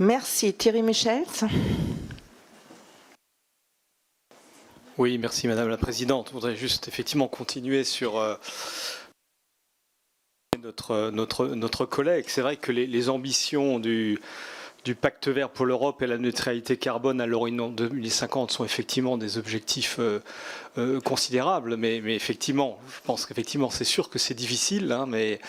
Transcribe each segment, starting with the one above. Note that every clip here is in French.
Merci. Thierry Michels. Oui, merci Madame la Présidente. Je voudrais juste effectivement continuer sur notre collègue. C'est vrai que les ambitions du pacte vert pour l'Europe et la neutralité carbone à l'horizon 2050 sont effectivement des objectifs considérables, mais effectivement, je pense qu'effectivement c'est sûr que c'est difficile, hein, mais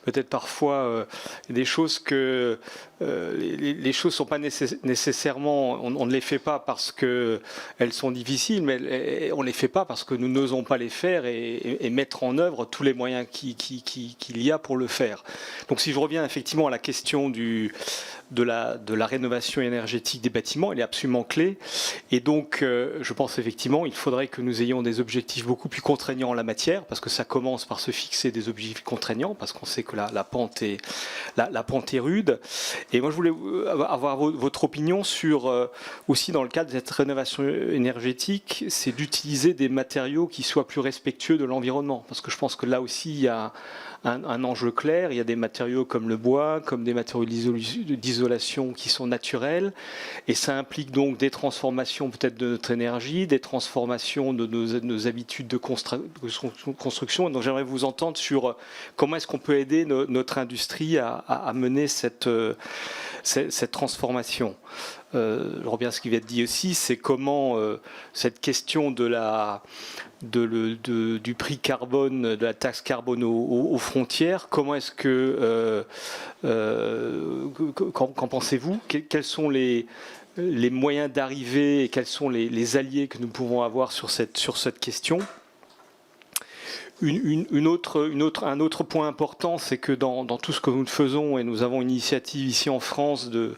peut-être parfois des choses que les choses sont pas nécessairement, on ne les fait pas parce que elles sont difficiles, mais on les fait pas parce que nous n'osons pas les faire et mettre en œuvre tous les moyens qu'il y a pour le faire. Donc si je reviens effectivement à la question de la rénovation énergétique des bâtiments, elle est absolument clé. Et donc, je pense effectivement, il faudrait que nous ayons des objectifs beaucoup plus contraignants en la matière, parce que ça commence par se fixer des objectifs contraignants, parce qu'on sait que la pente est rude. Et moi, je voulais avoir votre opinion sur, aussi dans le cadre de cette rénovation énergétique, c'est d'utiliser des matériaux qui soient plus respectueux de l'environnement. Parce que je pense que là aussi, il y a un enjeu clair. Il y a des matériaux comme le bois, comme des matériaux d'isolation qui sont naturels. Et ça implique donc des transformations peut-être de notre énergie, des transformations de nos habitudes de construction. Donc j'aimerais vous entendre sur comment est-ce qu'on peut aider notre industrie à mener cette transformation. Je reviens à ce qui vient de dire aussi, c'est comment cette question du prix carbone, de la taxe carbone aux frontières, comment est-ce que, qu'en pensez-vous? Quels sont les moyens d'arriver et quels sont les alliés que nous pouvons avoir sur cette question? Un autre point important, c'est que dans tout ce que nous faisons, et nous avons une initiative ici en France de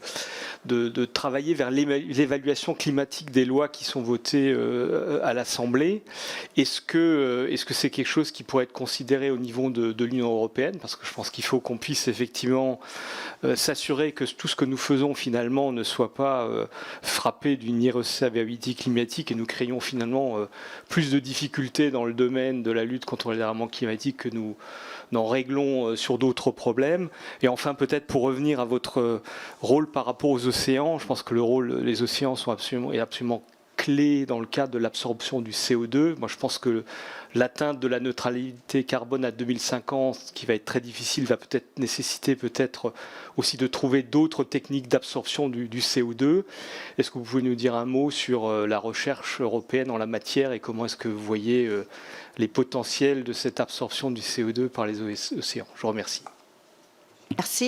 travailler vers l'évaluation climatique des lois qui sont votées à l'Assemblée. Est-ce que c'est quelque chose qui pourrait être considéré au niveau de l'Union européenne? Parce que je pense qu'il faut qu'on puisse effectivement s'assurer que tout ce que nous faisons finalement ne soit pas frappé d'une irrecevabilité climatique et nous créons finalement plus de difficultés dans le domaine de la lutte contre le dérèglement climatique que nous n'en réglons sur d'autres problèmes. Et enfin, peut-être pour revenir à votre rôle par rapport aux océans, je pense que le rôle des océans est absolument clé dans le cadre de l'absorption du CO2. Moi, je pense que l'atteinte de la neutralité carbone à 2050, qui va être très difficile, va peut-être nécessiter aussi de trouver d'autres techniques d'absorption du CO2. Est-ce que vous pouvez nous dire un mot sur la recherche européenne en la matière et comment est-ce que vous voyez les potentiels de cette absorption du CO2 par les océans? Je vous remercie. Merci.